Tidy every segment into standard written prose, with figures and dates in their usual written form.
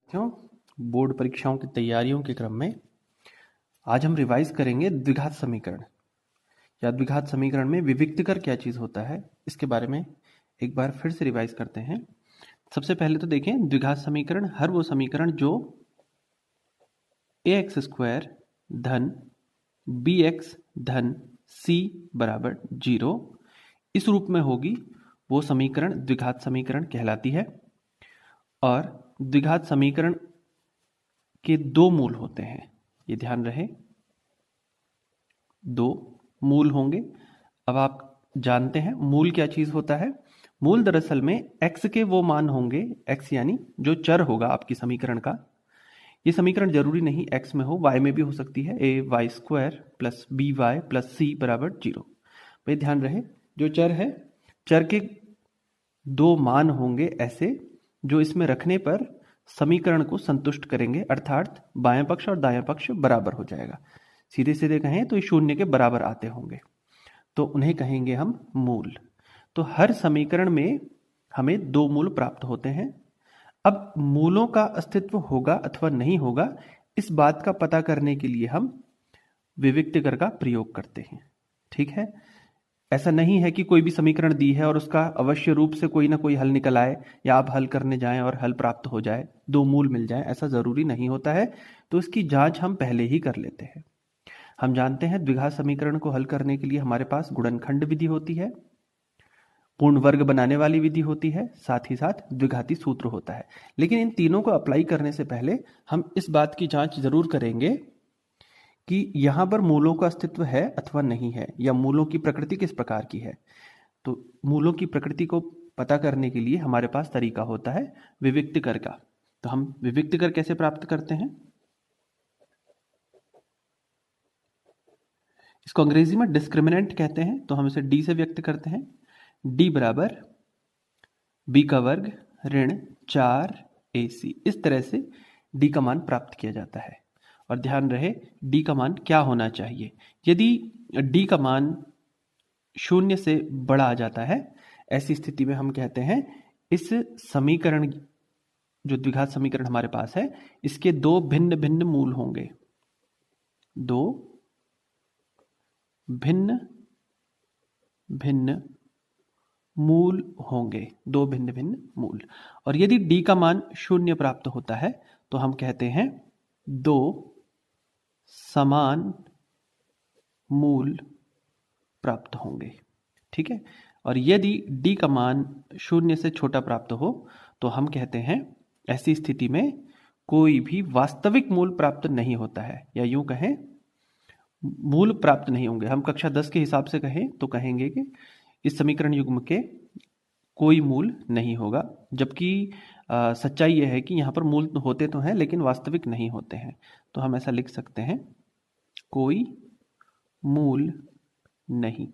साथियों, बोर्ड परीक्षाओं की तैयारियों के क्रम में आज हम रिवाइज करेंगे द्विघात समीकरण या द्विघात समीकरण में विविक्तकर क्या चीज़ होता है, इसके बारे में एक बार फिर से रिवाइज करते हैं। सबसे पहले तो देखें, द्विघात समीकरण हर वो समीकरण जो ax स्क्वायर धन bx धन c बराबर 0 इस रूप में होगी, वो समीकरण द्विघात समीकरण कहलाती है। और द्विघात समीकरण के दो मूल होते हैं, ये ध्यान रहे, दो मूल होंगे। अब आप जानते हैं मूल क्या चीज होता है। मूल दरअसल में x के वो मान होंगे, x यानी जो चर होगा आपकी समीकरण का। ये समीकरण जरूरी नहीं x में हो, y में भी हो सकती है, a y square plus B Y plus C बराबर 0। भाई ध्यान रहे, जो चर है, चर के दो मान होंगे ऐसे जो इसमें रखने पर समीकरण को संतुष्ट करेंगे, अर्थात बायां पक्ष और दायां पक्ष बराबर हो जाएगा। सीधे सीधे कहें तो ये शून्य के बराबर आते होंगे, तो उन्हें कहेंगे हम मूल। तो हर समीकरण में हमें दो मूल प्राप्त होते हैं। अब मूलों का अस्तित्व होगा अथवा नहीं होगा, इस बात का पता करने के लिए हम विविक्तकर का प्रयोग करते हैं। ठीक है, ऐसा नहीं है कि कोई भी समीकरण दी है और उसका अवश्य रूप से कोई ना कोई हल निकल आए या आप हल करने जाएं और हल प्राप्त हो जाए, दो मूल मिल जाए, ऐसा जरूरी नहीं होता है। तो इसकी जांच हम पहले ही कर लेते हैं। हम जानते हैं द्विघात समीकरण को हल करने के लिए हमारे पास गुणनखंड विधि होती है, पूर्ण वर्ग बनाने वाली विधि होती है, साथ ही साथ द्विघाती सूत्र होता है। लेकिन इन तीनों को अप्लाई करने से पहले हम इस बात की जांच जरूर करेंगे कि यहां पर मूलों का अस्तित्व है अथवा नहीं है, या मूलों की प्रकृति किस प्रकार की है। तो मूलों की प्रकृति को पता करने के लिए हमारे पास तरीका होता है विविक्तकर का। तो हम विविक्तकर कैसे प्राप्त करते हैं, इसको अंग्रेजी में डिस्क्रिमिनेंट कहते हैं, तो हम इसे डी से व्यक्त करते हैं। डी बराबर बी का वर्ग ऋण 4ac, इस तरह से डी का मान प्राप्त किया जाता है। और ध्यान रहे, डी का मान क्या होना चाहिए। यदि डी का मान शून्य से बड़ा आ जाता है, ऐसी स्थिति में हम कहते हैं इस समीकरण, जो द्विघात समीकरण हमारे पास है, इसके दो भिन्न भिन्न मूल होंगे, दो भिन्न भिन्न मूल होंगे, दो भिन्न भिन्न मूल। और यदि d का मान शून्य प्राप्त होता है तो हम कहते हैं दो समान मूल प्राप्त होंगे। ठीक है, और यदि d का मान शून्य से छोटा प्राप्त हो तो हम कहते हैं ऐसी स्थिति में कोई भी वास्तविक मूल प्राप्त नहीं होता है, या यूं कहें मूल प्राप्त नहीं होंगे। हम कक्षा 10 के हिसाब से कहें तो कहेंगे कि इस समीकरण युग्म के कोई मूल नहीं होगा, जबकि सच्चाई यह है कि यहाँ पर मूल होते तो हैं लेकिन वास्तविक नहीं होते हैं। तो हम ऐसा लिख सकते हैं, कोई मूल नहीं।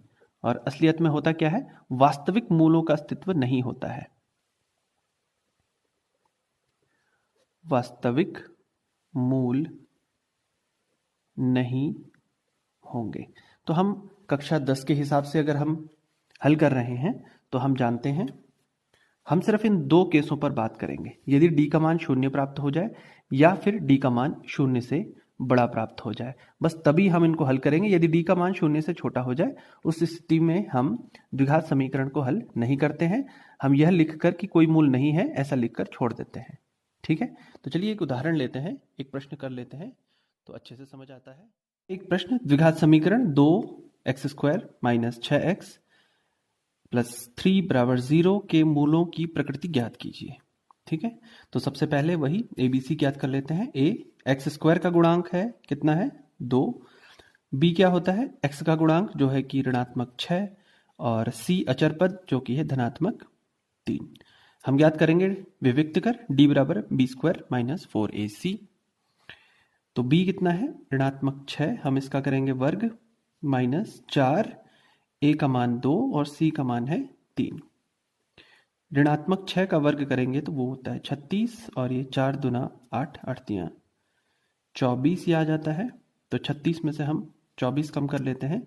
और असलियत में होता क्या है, वास्तविक मूलों का अस्तित्व नहीं होता है, वास्तविक मूल नहीं होंगे। तो हम कक्षा 10 के हिसाब से अगर हम हल कर रहे हैं तो हम जानते हैं हम सिर्फ इन दो केसों पर बात करेंगे, यदि d का मान शून्य प्राप्त हो जाए या फिर d का मान शून्य से बड़ा प्राप्त हो जाए, बस तभी हम इनको हल करेंगे। यदि d का मान शून्य से छोटा हो जाए, उस स्थिति में हम द्विघात समीकरण को हल नहीं करते हैं। हम यह लिखकर कि कोई मूल नहीं है ऐसा लिखकर छोड़ देते हैं। ठीक है, तो चलिए एक उदाहरण लेते हैं, एक प्रश्न कर लेते हैं तो अच्छे से समझ आता है। एक प्रश्न, द्विघात समीकरण 2x square minus 6x plus 3 बराबर 0 के मूलों की प्रकृति ज्ञात कीजिए। ठीक है, तो सबसे पहले वही ABC ज्ञात कर लेते हैं। a x स्क्वायर का गुणांक है, कितना है 2। b क्या होता है, x का गुणांक जो है कि ऋणात्मक 6, और c अचर पद जो कि है धनात्मक 3। हम ज्ञात करेंगे विविक्तकर, d बराबर b स्क्वायर माइनस 4ac। तो b कितना है, ऋणात्मक 6, हम इसका करेंगे वर्ग माइनस 4, a का मान 2 और c का मान है 3। ऋणात्मक 6 का वर्ग करेंगे तो वो होता है 36, और ये 4 दूना 8, 8 तियां 24 ये आ जाता है। तो 36 में से हम 24 कम कर लेते हैं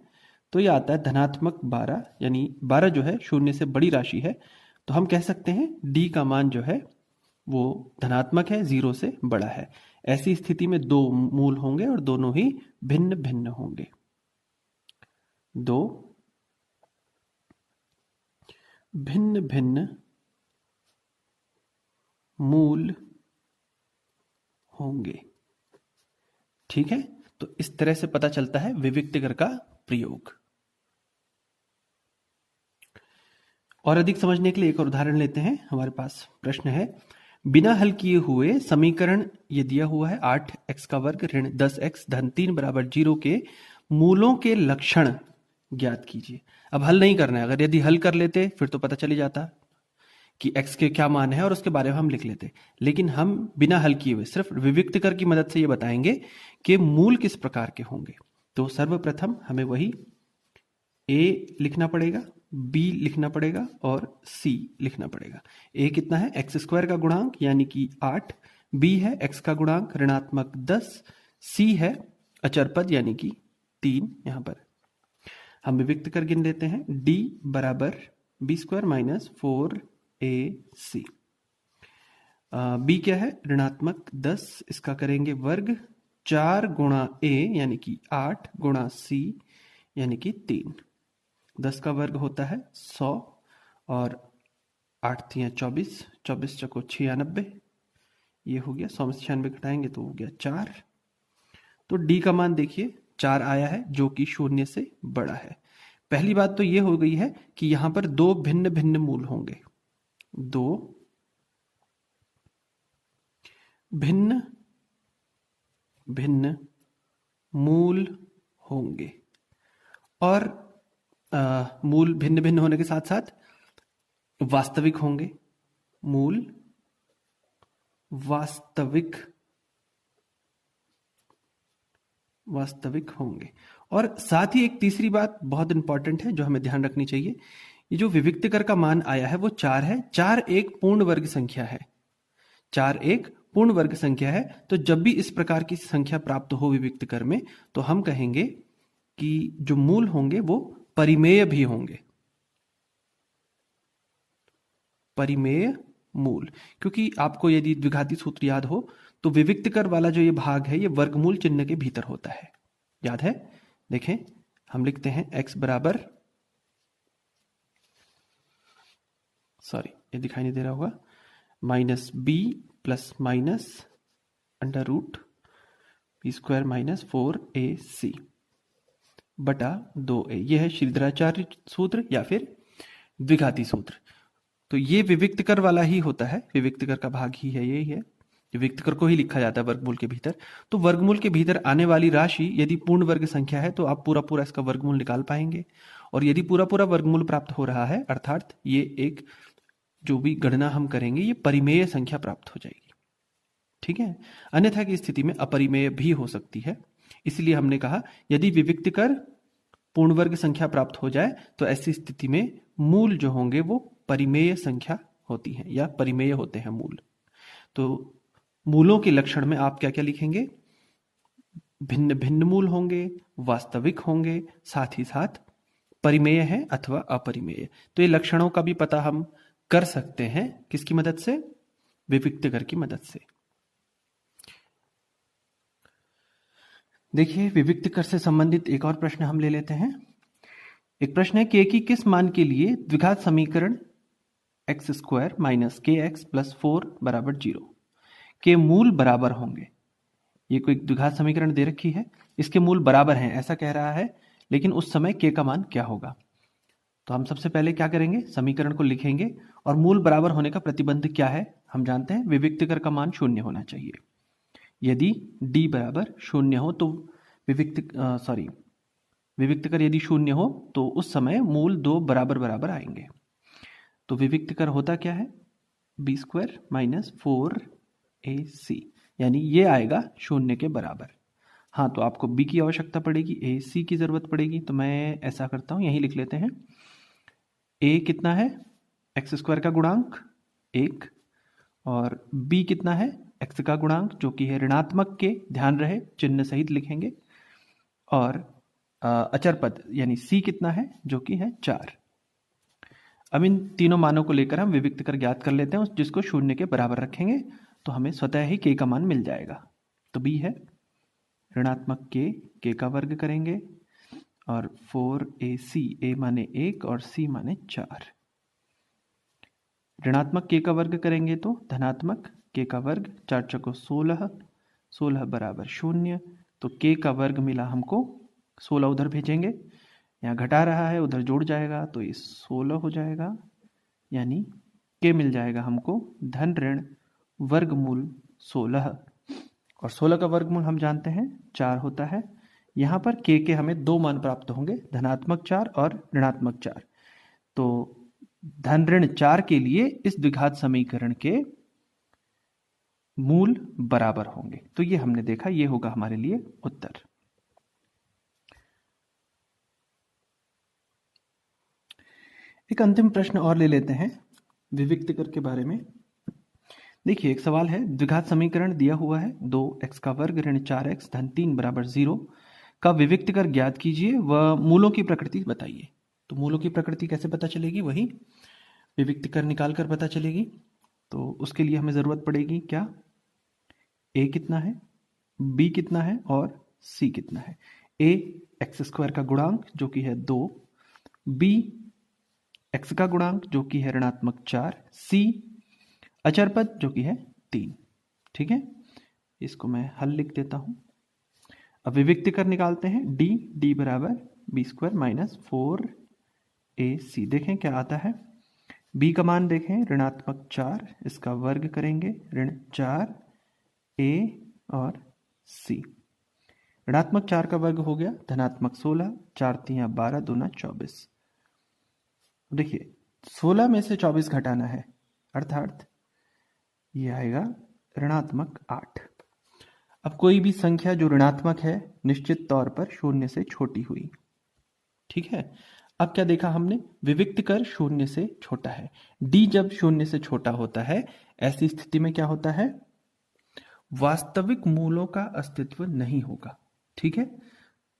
तो ये आता है धनात्मक 12, यानी 12 जो है शून्य से बड़ी राशि है। तो हम कह सकते हैं d का मान जो है वो धनात्मक है, 0 से बड़ा है। ऐसी स्थिति में दो मूल होंगे और दोनों ही भिन्न भिन्न होंगे। दो भिन्न भिन्न मूल होंगे। ठीक है, तो इस तरह से पता चलता है विविक्तकर का प्रयोग। और अधिक समझने के लिए एक और उदाहरण लेते हैं। हमारे पास प्रश्न है, बिना हल किए हुए समीकरण ये दिया हुआ है 8x का वर्ग ऋण 10x धन 3 बराबर 0 के मूलों के लक्षण ज्ञात कीजिए। अब हल नहीं करना है, अगर यदि हल कर लेते फिर तो पता चली जाता कि x के क्या मान है और उसके बारे में हम लिख लेते, लेकिन हम बिना हल किए हुए सिर्फ विविक्तकर की मदद से ये बताएंगे कि मूल किस प्रकार के होंगे। तो सर्वप्रथम हमें वही a लिखना पड़ेगा, b लिखना पड़ेगा और c लिखना पड़ेगा। a कितना है, एक्स स्क्वायर का गुणांक यानी कि 8, b है x का गुणांक ऋणात्मक 10, c है अचर पद यानी कि 3। यहां पर हम विविक्त कर गिन लेते हैं, d बराबर B square minus 4ac। b क्या है, ऋणात्मक 10, इसका करेंगे वर्ग 4 गुणा a यानी कि 8 गुणा c यानी कि 3। 10 का वर्ग होता है 100 और 8 3 24, 24 चको 96, ये हो गया। 100 में 96 घटाएंगे तो हो गया 4। तो d का मान देखिए 4 आया है जो कि 0 से बड़ा है। पहली बात तो ये हो गई है कि यहां पर दो भिन्न भिन्न मूल होंगे, दो भिन्न भिन्न मूल होंगे। और मूल भिन्न भिन्न होने के साथ साथ वास्तविक होंगे, मूल वास्तविक होंगे। और साथ ही एक तीसरी बात बहुत इंपॉर्टेंट है जो हमें ध्यान रखनी चाहिए, ये जो विविक्तकर का मान आया है वो 4 है। 4 एक पूर्ण वर्ग संख्या है, 4 एक पूर्ण वर्ग संख्या है। तो जब भी इस प्रकार की संख्या प्राप्त हो विविक्तकर में तो हम कहेंगे कि जो मूल होंगे वो परिमेय भी होंगे, परिमेय मूल। क्योंकि आपको यदि द्विघाती सूत्र याद हो तो विविक्तकर वाला जो ये भाग है ये वर्गमूल चिन्ह के भीतर होता है, याद है। देखें हम लिखते हैं x बराबर, सॉरी ये दिखाई नहीं दे रहा होगा, minus b plus minus under root b square minus 4ac बटा 2a। यह है श्रीधराचार्य सूत्र या फिर द्विघाती सूत्र। तो ये विविक्तकर वाला ही होता है, विविक्तकर का भाग ही है, यही है। विविक्तकर को ही लिखा जाता है वर्गमूल के भीतर। तो वर्गमूल के भीतर आने वाली राशि यदि पूर्ण वर्ग संख्या है तो आप पूरा पूरा इसका वर्गमूल निकाल पाएंगे। और यदि पूरा पूरा वर्गमूल प्राप्त हो रहा है अर्थात ये एक जो भी गणना हम करेंगे ये परिमेय संख्या प्राप्त हो जाएगी। ठीक है, अन्यथा की स्थिति में अपरिमेय भी हो सकती है। इसलिए हमने कहा यदि विविक्तकर पूर्ण वर्ग संख्या प्राप्त हो जाए तो ऐसी स्थिति में मूल जो होंगे वो परिमेय संख्या होती है या परिमेय होते हैं मूल। तो मूलों के लक्षण में आप क्या क्या लिखेंगे, भिन्न भिन्न मूल होंगे, वास्तविक होंगे, साथ ही साथ परिमेय है अथवा अपरिमेय। तो ये लक्षणों का भी पता हम कर सकते हैं किसकी मदद से, विविक्तकर की मदद से। देखिए विविक्तकर से संबंधित एक और प्रश्न हम ले लेते हैं। एक प्रश्न है के की किस मान के लिए द्विघात समीकरण एक्स स्क्वायर माइनस के एक्स प्लस 4 बराबर 0 के मूल बराबर होंगे। ये कोई द्विघात समीकरण दे रखी है, इसके मूल बराबर हैं ऐसा कह रहा है, लेकिन उस समय के का मान क्या होगा। तो हम सबसे पहले क्या करेंगे, समीकरण को लिखेंगे और मूल बराबर होने का प्रतिबंध क्या है हम जानते हैं, विविक्तकर का मान 0 होना चाहिए। यदि d बराबर 0 हो तो विविक्तकर यदि 0 हो तो उस समय मूल दो बराबर बराबर आएंगे। तो विविक्तकर होता क्या है, बी स्क्वायर माइनस 4ac, यानी ये आएगा 0 के बराबर। हाँ तो आपको b की आवश्यकता पड़ेगी, ac की जरूरत पड़ेगी, तो मैं ऐसा करता हूँ यही लिख लेते हैं। a कितना है, एक्स स्क्वायर का गुणांक 1, और b कितना है, x का गुणांक जो कि है ऋणात्मक के, ध्यान रहे चिन्ह सहित लिखेंगे, और अचर पद यानी c कितना है जो कि है 4। अब इन तीनों मानों को लेकर हम विविक्त कर ज्ञात कर लेते हैं, जिसको शून्य के बराबर रखेंगे तो हमें स्वतः ही k का मान मिल जाएगा। तो b है ऋणात्मक k का वर्ग करेंगे और 4ac, a माने 1 और c माने 4। ऋणात्मक k का वर्ग करेंगे तो धनात्मक k का वर्ग, 4 चौको 16, 16 बराबर 0। तो k का वर्ग मिला हमको, 16 उधर भेजेंगे, यहाँ घटा रहा है उधर जोड़ जाएगा तो ये 16 हो जाएगा, यानी k मिल जाएगा हमको धन ऋण वर्गमूल 16। और 16 का वर्गमूल हम जानते हैं 4 होता है। यहाँ पर k के हमें दो मान प्राप्त होंगे, धनात्मक 4 और ऋणात्मक 4। तो धन ऋण 4 के लिए इस द्विघात समीकरण के मूल बराबर होंगे। तो ये हमने देखा, ये होगा हमारे लिए उत्तर। एक अंतिम प्रश्न और ले लेते हैं विविक्त कर के बारे में। देखिए एक सवाल है, द्विघात समीकरण दिया हुआ है 2x का वर्ग ऋण 4x धन 3 बराबर 0 का विविक्त कर ज्ञात कीजिए व मूलों की प्रकृति बताइए। तो मूलों की प्रकृति कैसे पता चलेगी, वही विविक्त कर निकाल कर पता चलेगी। तो उसके लिए हमें जरूरत पड़ेगी क्या, a कितना है, b कितना है और c कितना है। a x स्क्वायर का गुणांक जो कि है 2, b x का गुणांक जो कि है ऋणात्मक 4, c अचर पद जो कि है 3। ठीक है, इसको मैं हल लिख देता हूं। अब विविक्त कर निकालते हैं, d बराबर b स्क्वायर माइनस 4ac। देखें क्या आता है, b का मान देखें ऋणात्मक 4, इसका वर्ग करेंगे ऋण 4a और c। ऋणात्मक 4 का वर्ग हो गया धनात्मक 16, 4 तियां 12 दूना 24। देखिए 16 में से 24 घटाना है, अर्थात ये आएगा ऋणात्मक 8। अब कोई भी संख्या जो ऋणात्मक है निश्चित तौर पर शून्य से छोटी हुई। ठीक है, अब क्या देखा हमने, विविक्त कर शून्य से छोटा है। d जब शून्य से छोटा होता है, ऐसी स्थिति में क्या होता है, वास्तविक मूलों का अस्तित्व नहीं होगा। ठीक है,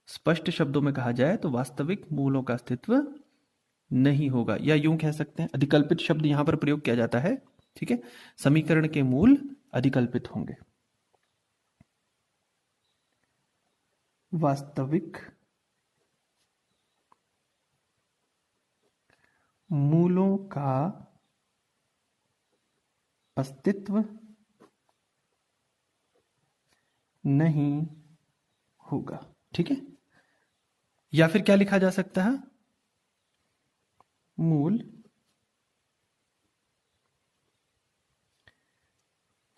स्पष्ट शब्दों में कहा जाए तो वास्तविक मूलों का अस्तित्व नहीं होगा, या यूं कह सकते हैं अधिकल्पित शब्द यहां पर प्रयोग किया जाता है। ठीक है, समीकरण के मूल अधिकल्पित होंगे। वास्तविक मूलों का अस्तित्व नहीं होगा। ठीक है, या फिर क्या लिखा जा सकता है, मूल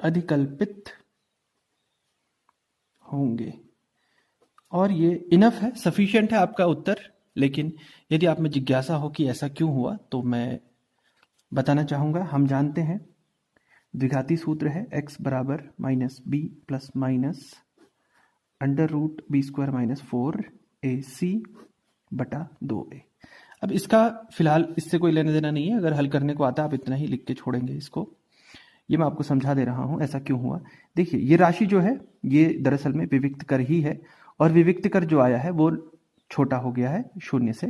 अधिकल्पित होंगे। और ये इनफ है, सफिशिएंट है आपका उत्तर। लेकिन यदि आप में जिज्ञासा हो कि ऐसा क्यों हुआ, तो मैं बताना चाहूंगा। हम जानते हैं द्विघाती सूत्र है x बराबर minus b plus minus under root b square minus 4ac बटा 2a। अब इसका फिलहाल इससे कोई लेना देना नहीं है, अगर हल करने को आता आप इतना ही लिख के छोड़ेंगे इसको। ये मैं आपको समझा दे रहा हूं ऐसा क्यों हुआ। देखिए ये राशि जो है ये दरअसल में विविक्त कर ही है, और विविक्त कर जो आया है वो छोटा हो गया है शून्य से,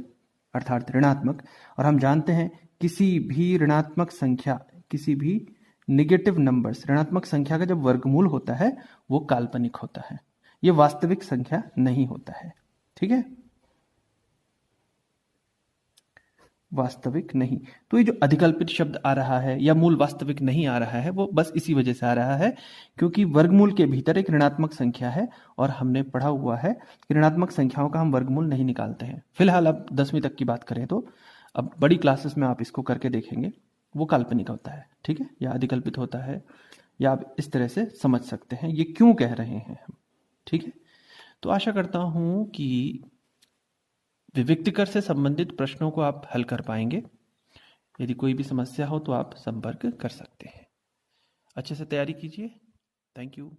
अर्थात ऋणात्मक। और हम जानते हैं किसी भी ऋणात्मक संख्या, किसी भी निगेटिव नंबर्स, ऋणात्मक संख्या का जब वर्गमूल होता है वो काल्पनिक होता है, ये वास्तविक संख्या नहीं होता है। ठीक है, वास्तविक नहीं। तो ये जो अधिकल्पित शब्द आ रहा है या मूल वास्तविक नहीं आ रहा है, वो बस इसी वजह से आ रहा है क्योंकि वर्गमूल के भीतर एक ऋणात्मक संख्या है, और हमने पढ़ा हुआ है कि ऋणात्मक संख्याओं का हम वर्गमूल नहीं निकालते हैं। फिलहाल अब 10वीं तक की बात करें तो अब बड़ी क्लासेस में आप इसको करके देखेंगे, वो काल्पनिक होता है। ठीक है, या अधिकल्पित होता है, या आप इस तरह से समझ सकते हैं ये क्यों कह रहे हैं हम। ठीक है, तो आशा करता हूं कि विविक्त कर से संबंधित प्रश्नों को आप हल कर पाएंगे। यदि कोई भी समस्या हो तो आप संपर्क कर सकते हैं। अच्छे से तैयारी कीजिए। Thank you.